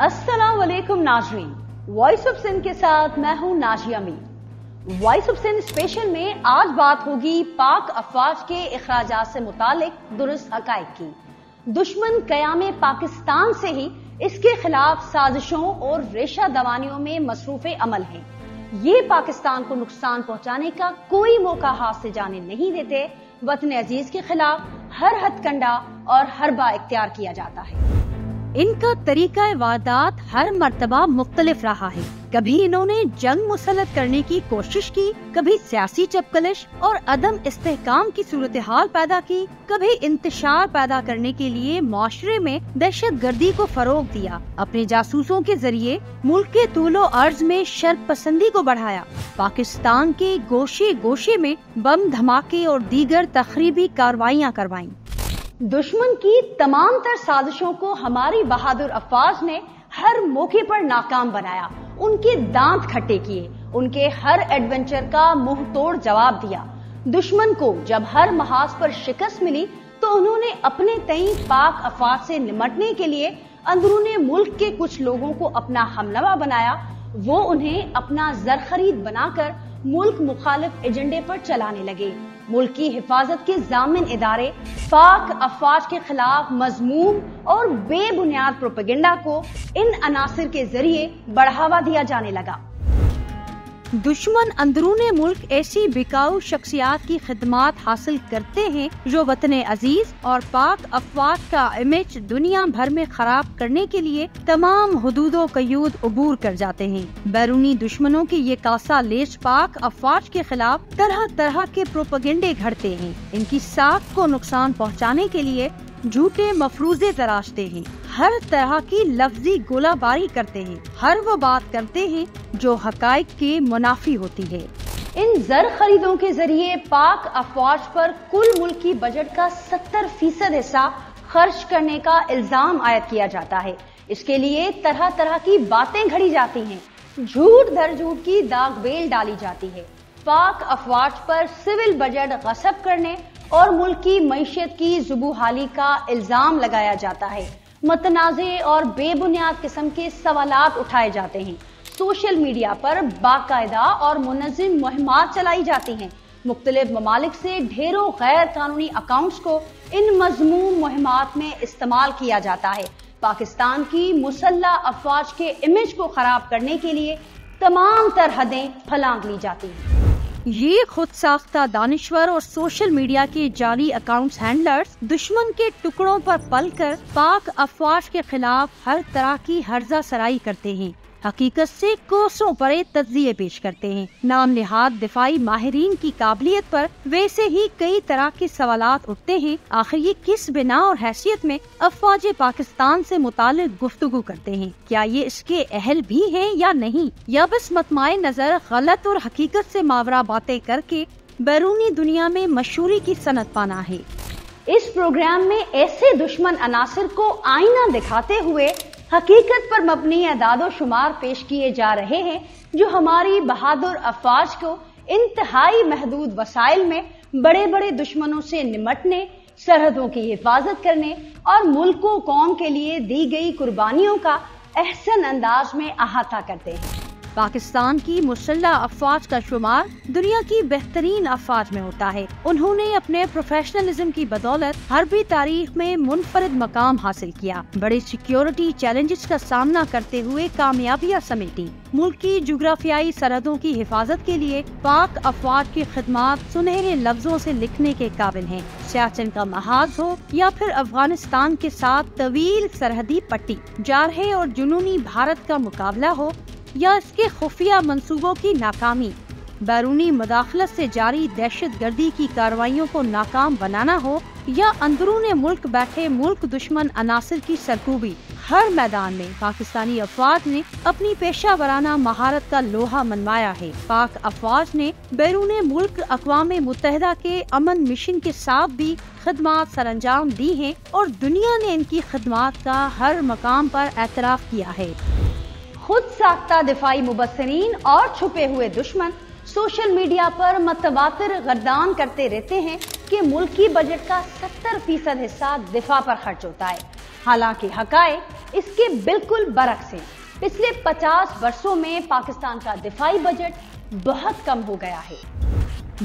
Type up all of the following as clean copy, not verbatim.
अस्सलाम वालेकुम नाज़रीन, वॉइस ऑफ सिंध के साथ मैं हूं Nazia Mir. Voice of Sindh special में आज बात होगी पाक अफवाज के इखराजात से मुतालिक दुरुस्त हकाइक की। दुश्मन कयाम पाकिस्तान से ही इसके खिलाफ साजिशों और रेशा दवानियों में मसरूफ अमल है। ये पाकिस्तान को नुकसान पहुंचाने का कोई मौका हाथ से जाने नहीं देते। वतन अजीज के खिलाफ हर हथकंडा और हरबा इख्तियार किया जाता है। इनका तरीका वारदात हर मर्तबा मुख्तलिफ रहा है। कभी इन्होंने जंग मुसल्लत करने की कोशिश की, कभी सियासी चपकलिश और अदम इस्तेहकाम की सूरत हाल पैदा की, कभी इंतशार पैदा करने के लिए माशरे में दहशत गर्दी को फरोग दिया, अपने जासूसों के जरिए मुल्क के तूलो अर्ज में शर्क पसंदी को बढ़ाया, पाकिस्तान के गोशे गोशे में बम धमाके और दीगर तखरीबी कार्रवाइयाँ करवाईं। दुश्मन की तमाम तर साजिशों को हमारी बहादुर अफवाज ने हर मौके पर नाकाम बनाया, उनके दांत खट्टे किए, उनके हर एडवेंचर का मुंह तोड़ जवाब दिया। दुश्मन को जब हर महाज पर शिकस्त मिली तो उन्होंने अपने तई पाक अफवाज से निमटने के लिए अंदरूने मुल्क के कुछ लोगों को अपना हमनवा बनाया। वो उन्हें अपना जर खरीद बनाकर मुल्क मुखालिफ एजेंडे पर चलाने लगे। मुल्क की हिफाजत के जामिन इदारे पाक अफवाज के खिलाफ मजमूम और बेबुनियाद प्रोपेगेंडा को इन अनासिर के जरिए बढ़ावा दिया जाने लगा। दुश्मन अंदरूने मुल्क ऐसी बिकाऊ शख्सियात की खिदमात हासिल करते हैं जो वतन अजीज और पाक अफवाज का इमेज दुनिया भर में खराब करने के लिए तमाम हुदूदो कयूद उबूर कर जाते हैं। बैरूनी दुश्मनों की ये कासा लेस पाक अफवाज के खिलाफ तरह तरह के प्रोपेगेंडे घड़ते हैं। इनकी साख को नुकसान पहुँचाने के लिए झूठे मफरूजे तराशते हैं, हर तरह की लफ्जी गोलाबारी करते हैं, हर वो बात करते हैं जो हकाइक के मुनाफी होती है। इन जर खरीदों के जरिए पाक अफवाज पर कुल मुल्की बजट का 70% हिस्सा खर्च करने का इल्जाम आयद किया जाता है। इसके लिए तरह तरह की बातें घड़ी जाती हैं, झूठ दर झूठ की दाग बेल डाली जाती है। पाक अफवाज पर सिविल बजट गसब करने और मुल्क की मईशत की जुबूहाली का इल्जाम लगाया जाता है। मतनाज़े और बेबुनियाद किस्म के सवालात उठाए जाते हैं। सोशल मीडिया पर बाकायदा और मुनज़्ज़म मुहिमात चलाई जाती हैं। मुख्तलिफ ममालिक से ढेरों गैर कानूनी अकाउंट्स को इन मज़मूम मुहिमात में इस्तेमाल किया जाता है। पाकिस्तान की मुसल्लह अफवाज के इमेज को खराब करने के लिए तमाम तर हदें फलांग ली जाती हैं। ये खुद साख्ता दानिश्वर और सोशल मीडिया के जाली अकाउंट्स हैंडलर्स दुश्मन के टुकड़ों पर पलकर पाक अफवाज के खिलाफ हर तरह की हर्जा सराई करते हैं, हकीकत से कोसों परे तज्जिए पेश करते हैं। नाम निहाद दिफाई माहिरीन की काबिलियत पर वैसे ही कई तरह के सवालात उठते हैं। आखिर ये किस बिना और हैसियत में अफवाज पाकिस्तान से मुतालिक गुफ्तगू करते हैं? क्या ये इसके अहल भी हैं या नहीं, या बस मतमाए नजर गलत और हकीकत से मावरा बातें करके बैरूनी दुनिया में मशहूरी की सनत पाना है? इस प्रोग्राम में ऐसे दुश्मन अनासिर को आईना दिखाते हुए हकीकत पर मबनी अदादो शुमार पेश किए जा रहे हैं जो हमारी बहादुर अफवाज को इंतहाई महदूद वसाइल में बड़े बड़े दुश्मनों से निमटने, सरहदों की हिफाजत करने और मुल्क व कौम के लिए दी गई कुर्बानियों का अहसन अंदाज में अहाता करते हैं। पाकिस्तान की मुसल्लह अफवाज का शुमार दुनिया की बेहतरीन अफवाज में होता है। उन्होंने अपने प्रोफेशनलिज्म की बदौलत हर्बी तारीख में मुनफरिद मकाम हासिल किया, बड़े सिक्योरिटी चैलेंजेस का सामना करते हुए कामयाबियां समेटी। मुल्क की जुग्राफियाई सरहदों की हिफाजत के लिए पाक अफवाज की खिदमात सुनहरे लफ्जों से लिखने के काबिल हैं। सियाचिन का महाज हो या फिर अफगानिस्तान के साथ तवील सरहदी पट्टी, जारहे और जुनूनी भारत का मुकाबला हो या इसके खुफिया मंसूबों की नाकामी, बैरूनी मुदाखलत से जारी दहशत गर्दी की कार्रवाइयों को नाकाम बनाना हो या अंदरूने मुल्क बैठे मुल्क दुश्मन अनासिर की सरकूबी, हर मैदान में पाकिस्तानी अफवाज ने अपनी पेशा वराना महारत का लोहा मनवाया है। पाक अफवाज ने बैरूने मुल्क अक़वाम मुत्तहिदा के अमन मिशन के साथ भी खिदमात सरअंजाम दी हैं और दुनिया ने इनकी खिदमात का हर मकाम पर एतराफ़ किया है। खुद साख्ता दिफाई मुबस्सिरीन और छुपे हुए दुश्मन सोशल मीडिया पर मतवातिर गर्दान करते रहते हैं कि मुल्की बजट का 70% हिस्सा दिफा पर खर्च होता है। حالانکہ حقائق اس کے بالکل برعکس ہیں۔ پچھلے 50 برسوں میں پاکستان کا دفاعی بجٹ بہت کم ہو گیا ہے۔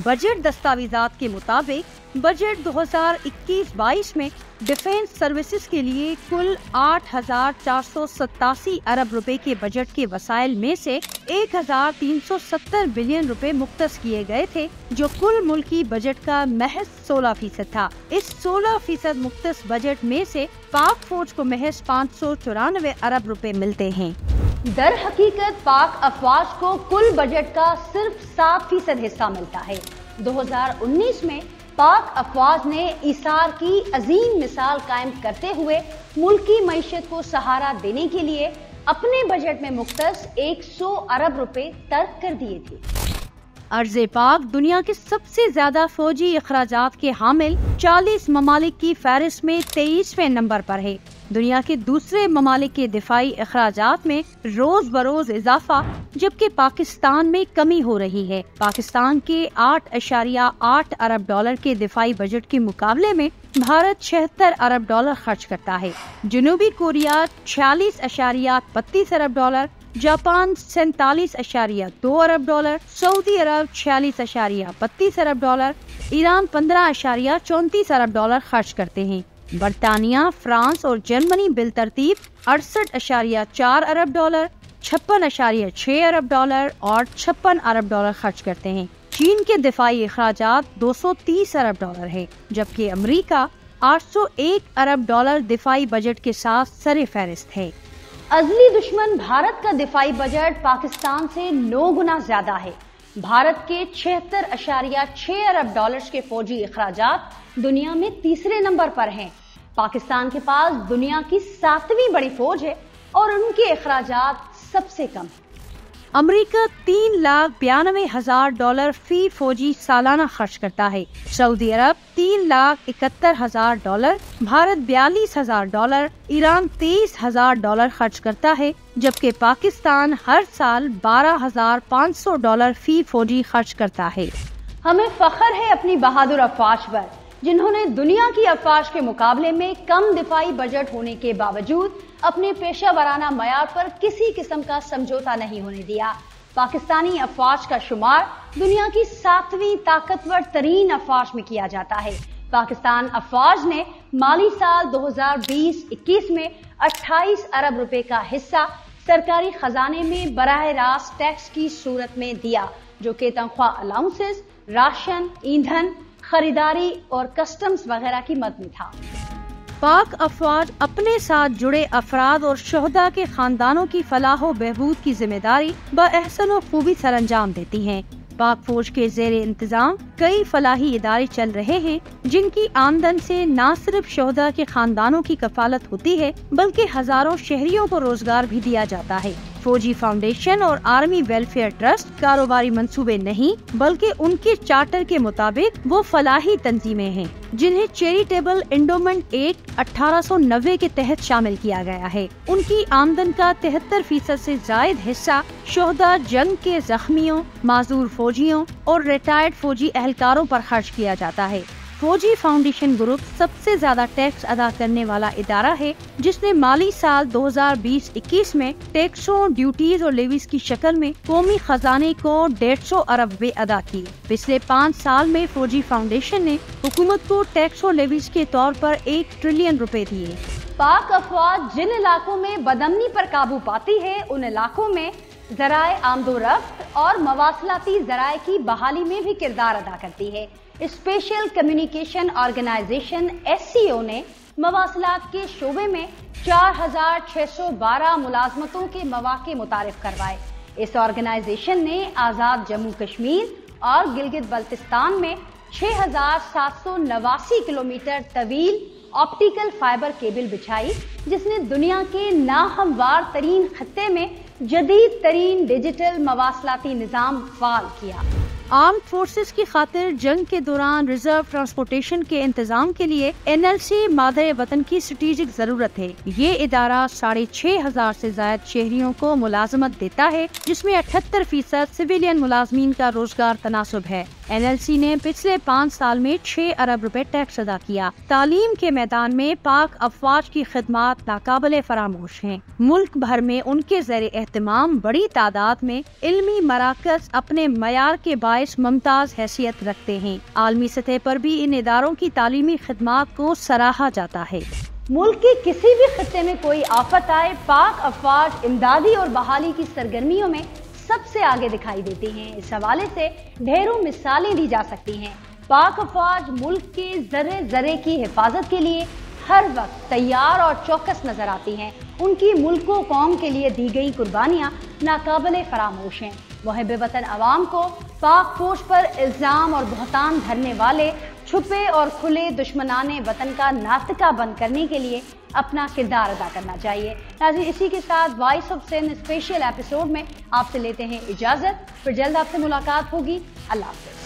بجٹ دستاویزات کے مطابق بجٹ 2021-22 میں ڈیفنس سروسز کے لیے کل 8,487 ارب روپے کے بجٹ کے وسائل میں سے 1,370 بلین روپے مختص کیے گئے تھے، جو کل ملکی بجٹ کا محض 16% تھا۔ اس 16% مختص بجٹ میں سے پاک فوج کو محض 594 ارب روپے ملتے ہیں۔ در حقیقت پاک افواج کو کل بجٹ کا صرف 7% حصہ ملتا ہے۔ 2019 میں پاک افواج نے ایثار کی عظیم مثال قائم کرتے ہوئے ملکی معیشت کو سہارا دینے کے لیے اپنے بجٹ میں مختص 100 ارب روپے ترک کر دیے تھے۔ ارض پاک دنیا کے سب سے زیادہ فوجی اخراجات کے حامل 40 ممالک کی فہرست میں 23ویں نمبر پر ہے۔ دنیا کے دوسرے ممالک کے دفاعی اخراجات میں روز بروز اضافہ، جبکہ پاکستان میں کمی ہو رہی ہے۔ پاکستان کے 8.8 ارب ڈالر کے دفاعی بجٹ کے مقابلے میں بھارت 76 ارب ڈالر خرچ کرتا ہے۔ جنوبی کوریا 46.32 ارب ڈالر، جاپان 47.2 ارب ڈالر، سعودی عرب 46.32 ارب ڈالر، ایران 15.34 ارب ڈالر خرچ کرتے ہیں۔ برطانیہ، فرانس اور جرمنی بالترتیب 68.4 ارب ڈالر، 56.6 ارب ڈالر اور 56 ارب ڈالر خرچ کرتے ہیں۔ چین کے دفاعی اخراجات 230 ارب ڈالر ہے، جبکہ امریکہ 801 ارب ڈالر دفاعی بجٹ کے ساتھ سر فہرست ہے۔ ازلی دشمن بھارت کا دفاعی بجٹ پاکستان سے 9 گنا زیادہ ہے۔ بھارت کے 76.6 ارب ڈالرز کے فوجی اخراجات دنیا میں تیسرے نمبر پر ہیں۔ پاکستان کے پاس دنیا کی 7ویں بڑی فوج ہے اور ان کے اخراجات سب سے کم ہیں۔ امریکہ 3,92,000 ڈالر فی فوجی سالانہ خرچ کرتا ہے۔ سعودی عرب 3,71,000 dollar, Bharat 42,000 dollar, Iran 23,000 dollar خرچ کرتا ہے، جبکہ پاکستان ہر سال 12,500 ڈالر فی فوجی خرچ کرتا ہے۔ ہمیں فخر ہے اپنی بہادر افواج پر، جنہوں نے دنیا کی افواج کے مقابلے میں کم دفاعی بجٹ ہونے کے باوجود اپنے پیشہ ورانہ معیار پر کسی قسم کا سمجھوتا نہیں ہونے دیا۔ پاکستانی افواج کا شمار دنیا کی 7ویں طاقتور ترین افواج میں کیا جاتا ہے۔ پاکستان افواج نے مالی سال 2020-21 میں 28 ارب روپے کا حصہ سرکاری خزانے میں براہ راست ٹیکس کی صورت میں دیا، جو کہ تنخواہ الاؤنسز، راشن، ایندھن، خریداری اور کسٹمز وغیرہ کی مد میں تھا۔ پاک افواج اپنے ساتھ جڑے افراد اور شہداء کے خاندانوں کی فلاح و بہبود کی ذمہ داری باحسن و خوبی سر انجام دیتی ہیں۔ پاک فوج کے زیر انتظام کئی فلاحی ادارے چل رہے ہیں، جن کی آمدن سے نہ صرف شہداء کے خاندانوں کی کفالت ہوتی ہے، بلکہ ہزاروں شہریوں کو روزگار بھی دیا جاتا ہے۔ فوجی فاؤنڈیشن اور آرمی ویلفیئر ٹرسٹ کاروباری منصوبے نہیں، بلکہ ان کے چارٹر کے مطابق وہ فلاحی تنظیمیں ہیں جنہیں چیریٹیبل انڈومنٹ ایکٹ 1890 کے تحت شامل کیا گیا ہے۔ ان کی آمدن کا 73% سے زائد حصہ شہداء جنگ کے زخمیوں، معذور فوجیوں اور ریٹائرڈ فوجی اہلکاروں پر خرچ کیا جاتا ہے۔ فوجی فاؤنڈیشن گروپ سب سے زیادہ ٹیکس ادا کرنے والا ادارہ ہے، جس نے مالی سال 2020-21 میں ٹیکسوں، ڈیوٹیز اور لیویز کی شکل میں قومی خزانے کو 150 ارب روپے ادا کیے۔ پچھلے 5 سال میں فوجی فاؤنڈیشن نے حکومت کو ٹیکس اور لیویز کے طور پر 1 ٹریلین روپے دیے۔ پاک افواج جن علاقوں میں بدامنی پر قابو پاتی ہے، ان علاقوں میں ذرائع آمد و رفت اور مواصلاتی ذرائع کی بحالی میں بھی کردار ادا کرتی ہے۔ اسپیشل کمیونیکیشن آرگنائزیشن SCO نے مواصلات کے شعبے میں 4,612 ملازمتوں کے مواقع متعارف کروائے۔ اس آرگنائزیشن نے آزاد جموں کشمیر اور گلگت بلتستان میں 6,789 کلومیٹر طویل آپٹیکل فائبر کیبل بچھائی، جس نے دنیا کے ناہموار ترین خطے میں جدید ترین ڈیجیٹل مواصلاتی نظام فعال کیا۔ آرمڈ فورسز کی خاطر جنگ کے دوران ریزرو ٹرانسپورٹیشن کے انتظام کے لیے NLC مادر وطن کی اسٹریٹجک ضرورت ہے۔ یہ ادارہ 6,500 سے زائد شہریوں کو ملازمت دیتا ہے، جس میں 78% سویلین ملازمین کا روزگار تناسب ہے۔ NLC نے پچھلے 5 سال میں 6 ارب روپے ٹیکس ادا کیا۔ تعلیم کے میدان میں پاک افواج کی خدمات ناقابل فراموش ہیں۔ ملک بھر میں ان کے زیر اہتمام بڑی تعداد میں علمی مراکز اپنے معیار کے باعث ممتاز حیثیت رکھتے ہیں۔ عالمی سطح پر بھی ان اداروں کی تعلیمی خدمات کو سراہا جاتا ہے۔ ملک کے کسی بھی خطے میں کوئی آفت آئے، پاک افواج امدادی اور بحالی کی سرگرمیوں میں سب سے آگے دکھائی دیتی ہیں۔ اس حوالے سے ڈھیروں مثالیں دی جا سکتی ہیں۔ پاک افواج ملک کے ذرے ذرے کی حفاظت کے لیے ہر وقت تیار اور چوکس نظر آتی ہیں۔ ان کی ملک و قوم کے لیے دی گئی قربانیاں ناقابل فراموش ہیں۔ محب وطن عوام کو پاک فوج پر الزام اور بہتان دھرنے والے چھپے اور کھلے دشمنان وطن کا ناطقہ بند کرنے کے لیے اپنا کردار ادا کرنا چاہیے۔ ناظرین، اسی کے ساتھ voice of Sindh special episode میں آپ سے لیتے ہیں اجازت، پھر جلد آپ سے ملاقات ہوگی۔ اللہ حافظ۔